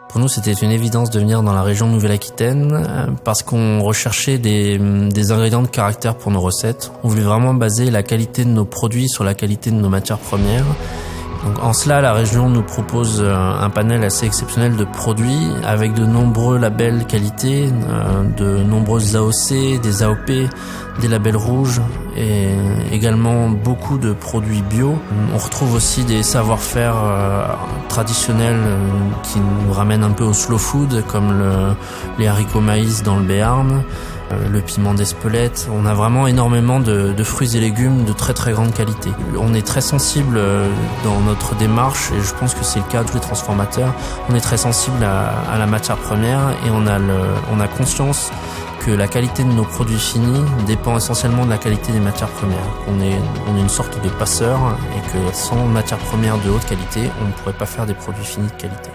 Pour nous, c'était une évidence de venir dans la région Nouvelle-Aquitaine parce qu'on recherchait des ingrédients de caractère pour nos recettes. On voulait vraiment baser la qualité de nos produits sur la qualité de nos matières premières. Donc, en cela, la région nous propose un panel assez exceptionnel de produits avec de nombreux labels qualité, de nombreuses AOC, des AOP, des labels rouges et également beaucoup de produits bio. On retrouve aussi des savoir-faire traditionnels qui nous ramènent un peu au slow food comme les haricots maïs dans le Béarn, le piment d'Espelette. On a vraiment énormément de fruits et légumes de très très grande qualité. On est très sensible dans notre démarche et je pense que c'est le cas de tous les transformateurs. On est très sensible à la matière première et on a conscience que la qualité de nos produits finis dépend essentiellement de la qualité des matières premières. On est une sorte de passeur et que sans matières premières de haute qualité, on ne pourrait pas faire des produits finis de qualité.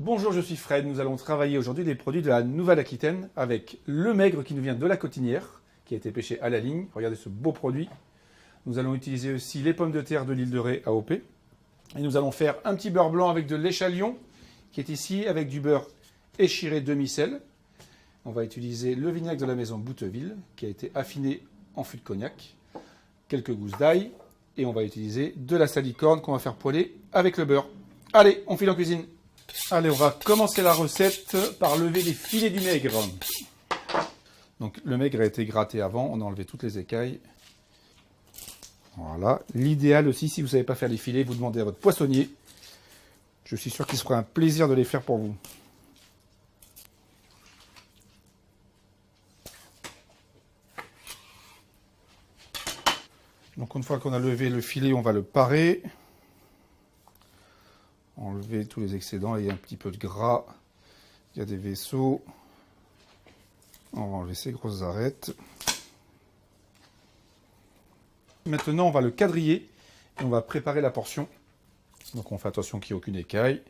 Bonjour, je suis Fred. Nous allons travailler aujourd'hui des produits de la Nouvelle-Aquitaine avec le maigre qui nous vient de la Cotinière, qui a été pêché à la ligne. Regardez ce beau produit. Nous allons utiliser aussi les pommes de terre de l'île de Ré AOP. Et nous allons faire un petit beurre blanc avec de l'échalion, qui est ici avec du beurre échiré demi-sel. On va utiliser le vinaigre de la maison Bouteville, qui a été affiné en fût de cognac, quelques gousses d'ail, et on va utiliser de la salicorne qu'on va faire poêler avec le beurre. Allez, on file en cuisine. Allez, on va commencer la recette par lever les filets du maigre. Donc le maigre a été gratté avant, on a enlevé toutes les écailles. Voilà. L'idéal aussi, si vous ne savez pas faire les filets, vous demandez à votre poissonnier. Je suis sûr qu'il se fera un plaisir de les faire pour vous. Donc une fois qu'on a levé le filet, on va le parer. enlever tous les excédents. Là, il y a un petit peu de gras, il y a des vaisseaux. On va enlever ces grosses arêtes. Maintenant, on va le quadriller et on va préparer la portion. Donc on fait attention qu'il n'y ait aucune écaille.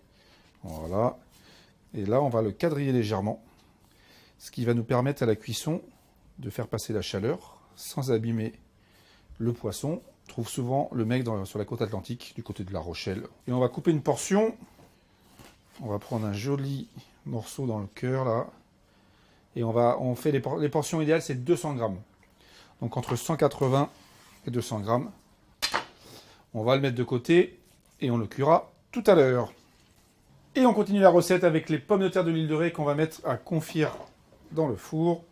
Voilà. Et là, on va le quadriller légèrement, ce qui va nous permettre à la cuisson de faire passer la chaleur sans abîmer le poisson. On trouve souvent le maigre sur la côte atlantique, du côté de La Rochelle. Et on va couper une portion. On va prendre un joli morceau dans le cœur, là. Et on fait les portions idéales, c'est 200 grammes. Donc entre 180 et 200 grammes. On va le mettre de côté et on le cuira tout à l'heure. Et on continue la recette avec les pommes de terre de l'île de Ré qu'on va mettre à confire dans le four.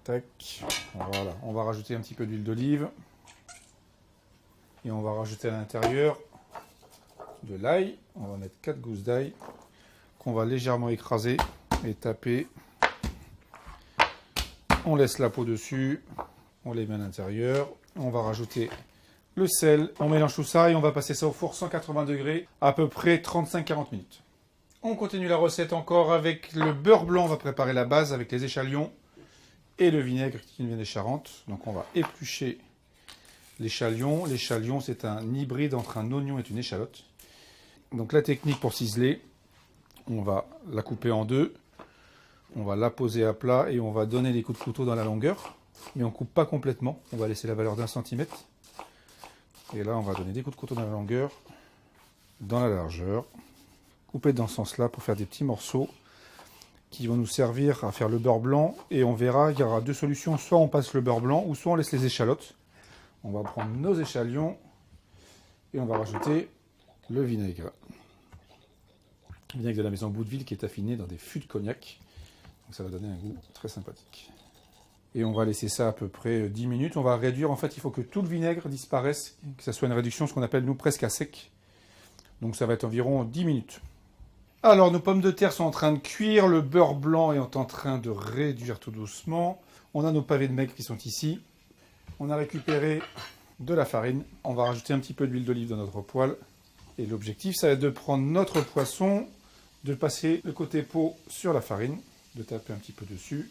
Tac. Voilà. On va rajouter un petit peu d'huile d'olive. Et on va rajouter à l'intérieur de l'ail. On va mettre 4 gousses d'ail qu'on va légèrement écraser et taper. On laisse la peau dessus. On les met à l'intérieur. On va rajouter le sel. On mélange tout ça et on va passer ça au four 180 degrés à peu près 35-40 minutes. On continue la recette encore avec le beurre blanc. On va préparer la base avec les échalotes et le vinaigre qui nous vient des Charentes. Donc on va éplucher l'échalion. L'échalion, c'est un hybride entre un oignon et une échalote. Donc la technique pour ciseler, on va la couper en deux. On va la poser à plat et on va donner des coups de couteau dans la longueur. Mais on ne coupe pas complètement. On va laisser la valeur d'1 centimètre. Et là, on va donner des coups de couteau dans la longueur, dans la largeur. Couper dans ce sens-là pour faire des petits morceaux qui vont nous servir à faire le beurre blanc. Et on verra, il y aura deux solutions. Soit on passe le beurre blanc ou soit on laisse les échalotes. On va prendre nos échalions et on va rajouter le vinaigre. Le vinaigre de la maison Bouteville qui est affiné dans des fûts de cognac. Donc ça va donner un goût très sympathique. Et on va laisser ça à peu près 10 minutes. On va réduire, en fait, il faut que tout le vinaigre disparaisse, que ça soit une réduction, ce qu'on appelle, nous, presque à sec. Donc ça va être environ 10 minutes. Alors, nos pommes de terre sont en train de cuire, le beurre blanc est en train de réduire tout doucement. On a nos pavés de maigre qui sont ici. On a récupéré de la farine. On va rajouter un petit peu d'huile d'olive dans notre poêle. Et l'objectif, ça va être de prendre notre poisson, de passer le côté peau sur la farine, de taper un petit peu dessus.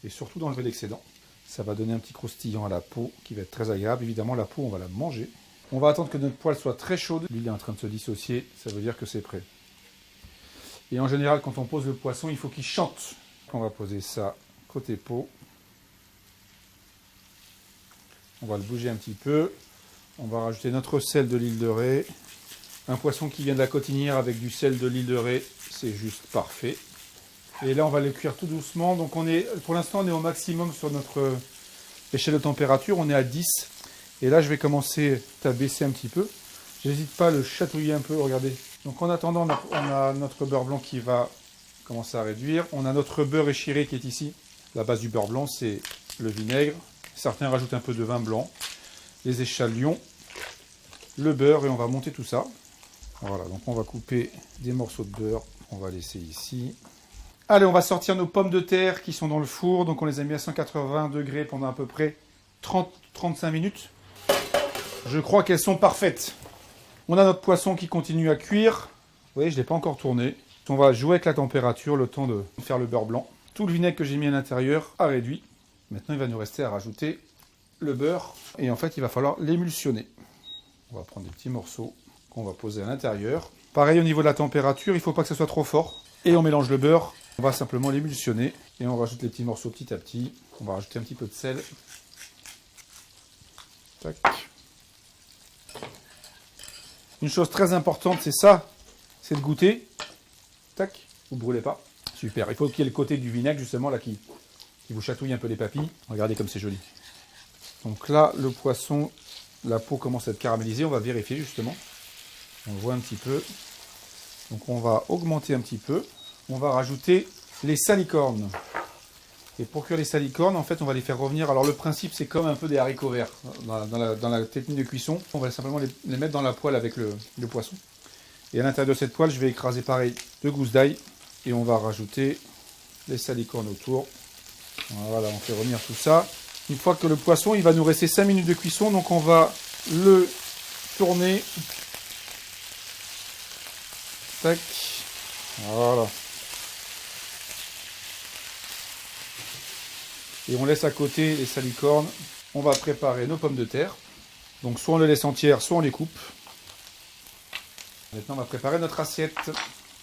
Et surtout d'enlever l'excédent. Ça va donner un petit croustillant à la peau qui va être très agréable. Évidemment, la peau, on va la manger. On va attendre que notre poêle soit très chaude. L'huile est en train de se dissocier, ça veut dire que c'est prêt. Et en général, quand on pose le poisson, il faut qu'il chante. On va poser ça côté peau. On va le bouger un petit peu. On va rajouter notre sel de l'île de Ré. Un poisson qui vient de la Cotinière avec du sel de l'île de Ré, c'est juste parfait. Et là, on va le cuire tout doucement. Donc, pour l'instant, on est au maximum sur notre échelle de température. On est à 10. Et là, je vais commencer à baisser un petit peu. J'hésite pas à le chatouiller un peu, regardez. Donc, en attendant, on a notre beurre blanc qui va commencer à réduire. On a notre beurre échiré qui est ici. La base du beurre blanc, c'est le vinaigre. Certains rajoutent un peu de vin blanc. Les échalotes, le beurre, et on va monter tout ça. Voilà, donc on va couper des morceaux de beurre. On va laisser ici. Allez, on va sortir nos pommes de terre qui sont dans le four. Donc on les a mis à 180 degrés pendant à peu près 30-35 minutes. Je crois qu'elles sont parfaites. On a notre poisson qui continue à cuire. Vous voyez, je ne l'ai pas encore tourné. On va jouer avec la température, le temps de faire le beurre blanc. Tout le vinaigre que j'ai mis à l'intérieur a réduit. Maintenant, il va nous rester à rajouter le beurre. Et en fait, il va falloir l'émulsionner. On va prendre des petits morceaux qu'on va poser à l'intérieur. Pareil, au niveau de la température, il ne faut pas que ce soit trop fort. Et on mélange le beurre. On va simplement l'émulsionner et on rajoute les petits morceaux petit à petit. On va rajouter un petit peu de sel. Tac. Une chose très importante, c'est ça, c'est de goûter. Tac, vous ne brûlez pas. Super, il faut qu'il y ait le côté du vinaigre justement là qui vous chatouille un peu les papilles. Regardez comme c'est joli. Donc là, le poisson, la peau commence à être caramélisée. On va vérifier justement. On voit un petit peu. Donc on va augmenter un petit peu. On va rajouter les salicornes. Et pour cuire les salicornes, en fait, on va les faire revenir. Alors le principe, c'est comme un peu des haricots verts dans la technique de cuisson. On va simplement les mettre dans la poêle avec le poisson. Et à l'intérieur de cette poêle, je vais écraser pareil 2 gousses d'ail. Et on va rajouter les salicornes autour. Voilà, on fait revenir tout ça. Une fois que le poisson, il va nous rester 5 minutes de cuisson. Donc on va le tourner. tac. Voilà. Et on laisse à côté les salicornes. On va préparer nos pommes de terre. Donc soit on les laisse entières, soit on les coupe. Maintenant on va préparer notre assiette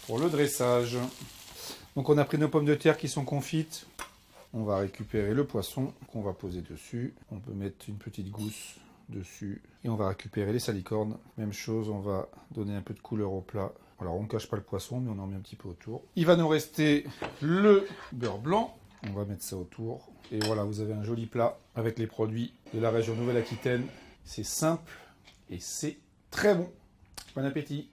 pour le dressage. Donc on a pris nos pommes de terre qui sont confites. On va récupérer le poisson qu'on va poser dessus. On peut mettre une petite gousse dessus. Et on va récupérer les salicornes. Même chose, on va donner un peu de couleur au plat. Alors on ne cache pas le poisson, mais on en met un petit peu autour. Il va nous rester le beurre blanc. On va mettre ça autour. Et voilà, vous avez un joli plat avec les produits de la région Nouvelle-Aquitaine. C'est simple et c'est très bon. Bon appétit!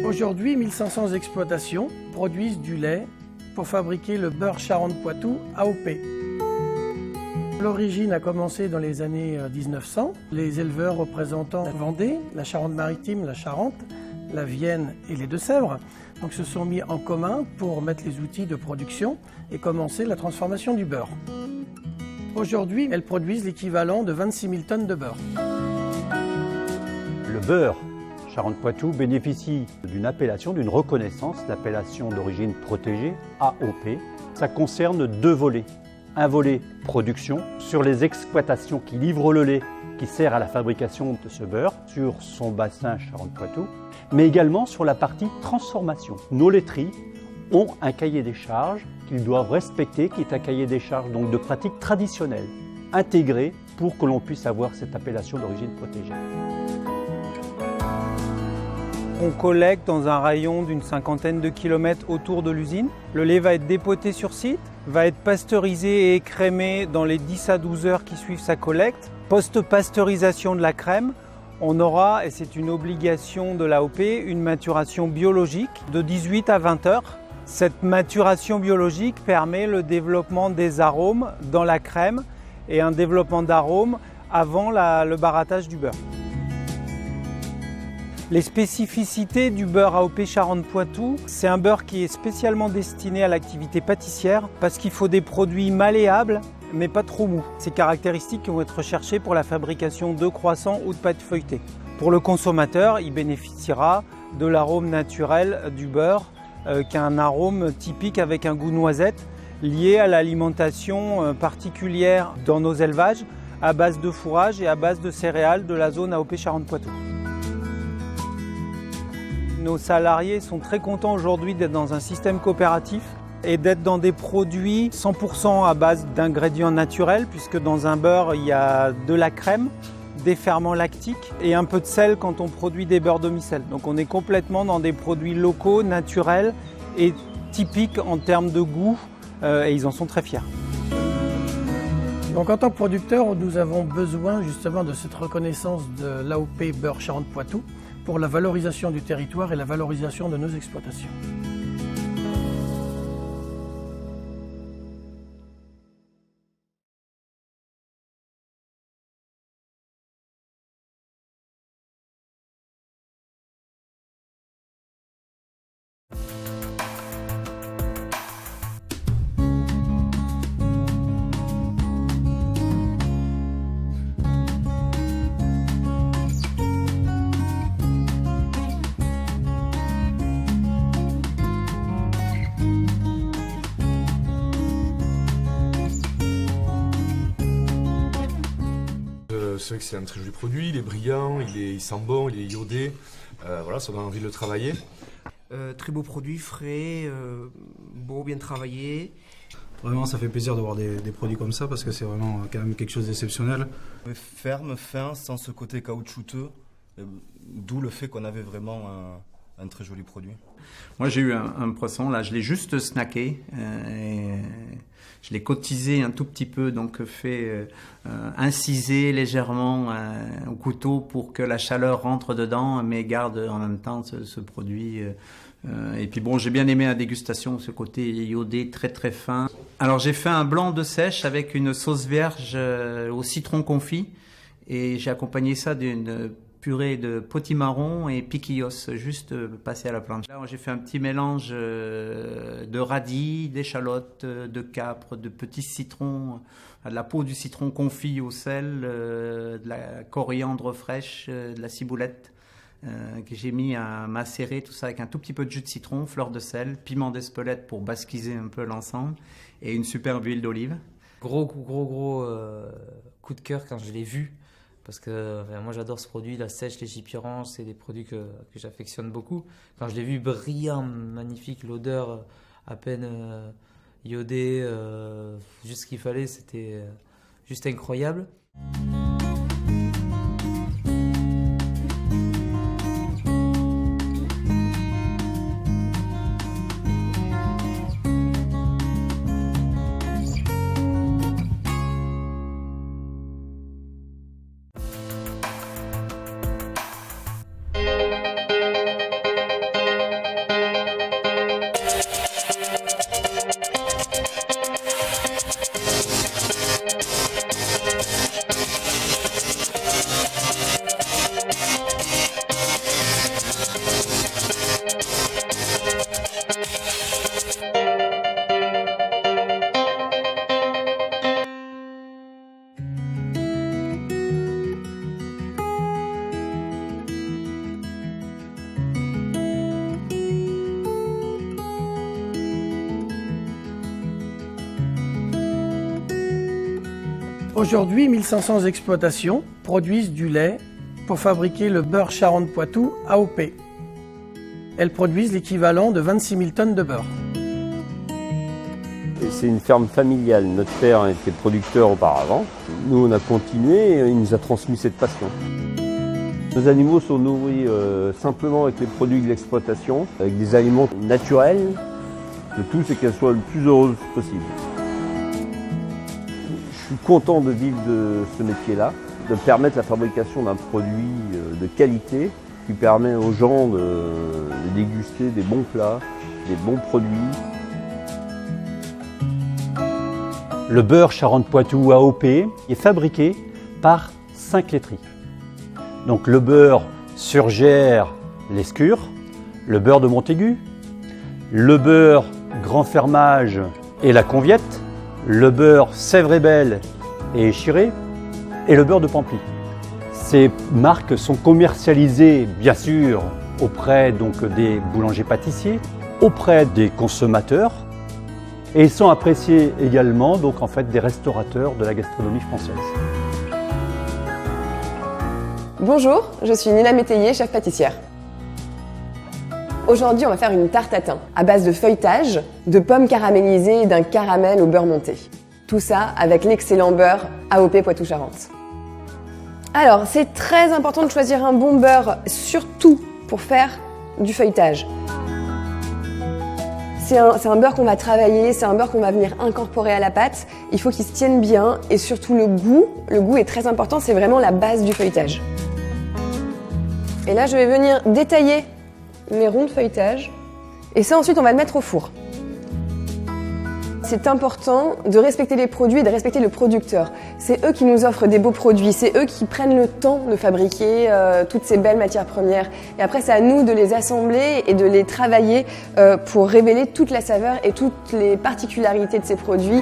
Aujourd'hui, 1500 exploitations produisent du lait pour fabriquer le beurre Charentes-Poitou AOP. L'origine a commencé dans les années 1900. Les éleveurs représentant la Vendée, la Charente-Maritime, la Charente, la Vienne et les Deux-Sèvres donc se sont mis en commun pour mettre les outils de production et commencer la transformation du beurre. Aujourd'hui, elles produisent l'équivalent de 26 000 tonnes de beurre. Le beurre Charentes-Poitou bénéficie d'une appellation, d'une reconnaissance, l'appellation d'origine protégée, AOP. Ça concerne deux volets. Un volet production, sur les exploitations qui livrent le lait, qui sert à la fabrication de ce beurre, sur son bassin Charentes-Poitou, mais également sur la partie transformation. Nos laiteries ont un cahier des charges qu'ils doivent respecter, qui est un cahier des charges donc de pratiques traditionnelles, intégré pour que l'on puisse avoir cette appellation d'origine protégée. On collecte dans un rayon d'une cinquantaine de kilomètres autour de l'usine. Le lait va être dépoté sur site, va être pasteurisé et écrémé dans les 10 à 12 heures qui suivent sa collecte. Post-pasteurisation de la crème, on aura, et c'est une obligation de l'AOP, une maturation biologique de 18 à 20 heures. Cette maturation biologique permet le développement des arômes dans la crème et un développement d'arômes avant le barattage du beurre. Les spécificités du beurre AOP Charentes-Poitou, c'est un beurre qui est spécialement destiné à l'activité pâtissière parce qu'il faut des produits malléables mais pas trop mous. Ces caractéristiques qui vont être recherchées pour la fabrication de croissants ou de pâtes feuilletées. Pour le consommateur, il bénéficiera de l'arôme naturel du beurre qui a un arôme typique avec un goût noisette lié à l'alimentation particulière dans nos élevages à base de fourrage et à base de céréales de la zone AOP Charentes-Poitou. Nos salariés sont très contents aujourd'hui d'être dans un système coopératif et d'être dans des produits 100% à base d'ingrédients naturels, puisque dans un beurre, il y a de la crème, des ferments lactiques et un peu de sel quand on produit des beurres demi-sel. Donc on est complètement dans des produits locaux, naturels et typiques en termes de goût et ils en sont très fiers. Donc en tant que producteur, nous avons besoin justement de cette reconnaissance de l'AOP beurre Charentes-Poitou pour la valorisation du territoire et la valorisation de nos exploitations. C'est vrai que c'est un très joli produit, il est brillant, il sent bon, il est iodé. Voilà, ça donne envie de le travailler. Très beau produit, frais, beau, bien travaillé. Vraiment, ça fait plaisir de voir des produits comme ça parce que c'est vraiment quand même quelque chose d'exceptionnel. Ferme, fin, sans ce côté caoutchouteux. D'où le fait qu'on avait vraiment un très joli produit. Moi j'ai eu un poisson, là je l'ai juste snacké, je l'ai cotisé un tout petit peu, donc fait inciser légèrement au couteau pour que la chaleur rentre dedans, mais garde en même temps ce produit. Et puis bon, j'ai bien aimé la dégustation, ce côté iodé très très fin. Alors j'ai fait un blanc de sèche avec une sauce vierge au citron confit, et j'ai accompagné ça d'une purée de potimarron et piquillos, juste passé à la planche. Là, j'ai fait un petit mélange de radis, d'échalotes, de capres, de petits citrons, de la peau du citron confit au sel, de la coriandre fraîche, de la ciboulette que j'ai mis à macérer, tout ça avec un tout petit peu de jus de citron, fleur de sel, piment d'Espelette pour basquiser un peu l'ensemble, et une superbe huile d'olive. Gros coup de cœur quand je l'ai vu. Parce que moi j'adore ce produit, la sèche, les chipiranges, c'est des produits que j'affectionne beaucoup. Quand je l'ai vu brillant, magnifique, l'odeur à peine iodée, juste ce qu'il fallait, c'était juste incroyable. Aujourd'hui, 1500 exploitations produisent du lait pour fabriquer le beurre Charentes-Poitou AOP. Elles produisent l'équivalent de 26 000 tonnes de beurre. C'est une ferme familiale. Notre père était producteur auparavant. Nous, on a continué et il nous a transmis cette passion. Nos animaux sont nourris simplement avec les produits de l'exploitation, avec des aliments naturels. Le tout, c'est qu'elles soient le plus heureuses possible. Je suis content de vivre de ce métier-là, de permettre la fabrication d'un produit de qualité qui permet aux gens de déguster des bons plats, des bons produits. Le beurre Charentes-Poitou AOP est fabriqué par 5 laiteries. Donc le beurre Surgères-Lescure, le beurre de Montaigu, le beurre Grand Fermage et la Conviette, le beurre Sèvres-et-Belle et Échiré et le beurre de Pamply. Ces marques sont commercialisées bien sûr auprès des boulangers-pâtissiers, auprès des consommateurs, et sont appréciées également des restaurateurs de la gastronomie française. Bonjour, je suis Nina Métayer, chef pâtissière. Aujourd'hui, on va faire une tarte à thym à base de feuilletage, de pommes caramélisées et d'un caramel au beurre monté. Tout ça avec l'excellent beurre AOP Poitou-Charentes. Alors, c'est très important de choisir un bon beurre, surtout pour faire du feuilletage. C'est un beurre qu'on va travailler, c'est un beurre qu'on va venir incorporer à la pâte. Il faut qu'il se tienne bien et surtout le goût est très important, c'est vraiment la base du feuilletage. Et là, je vais venir détailler les ronds de feuilletage et ça ensuite on va le mettre au four. C'est important de respecter les produits et de respecter le producteur. C'est eux qui nous offrent des beaux produits, c'est eux qui prennent le temps de fabriquer toutes ces belles matières premières. Et après, c'est à nous de les assembler et de les travailler pour révéler toute la saveur et toutes les particularités de ces produits.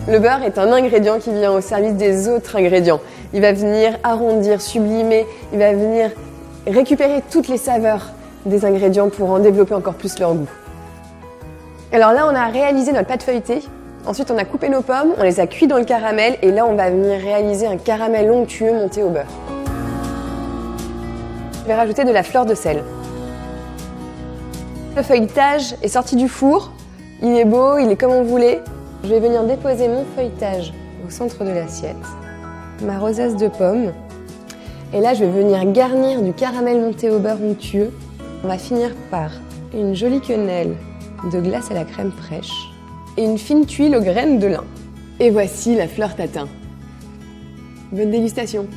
Le beurre est un ingrédient qui vient au service des autres ingrédients. Il va venir arrondir, sublimer, il va venir récupérer toutes les saveurs des ingrédients pour en développer encore plus leur goût. Alors là, on a réalisé notre pâte feuilletée. Ensuite, on a coupé nos pommes, on les a cuits dans le caramel et là, on va venir réaliser un caramel onctueux monté au beurre. Je vais rajouter de la fleur de sel. Le feuilletage est sorti du four. Il est beau, il est comme on voulait. Je vais venir déposer mon feuilletage au centre de l'assiette. Ma rosace de pommes. Et là, je vais venir garnir du caramel monté au beurre onctueux. On va finir par une jolie quenelle de glace à la crème fraîche et une fine tuile aux graines de lin. Et voici la fleur tatin. Bonne dégustation!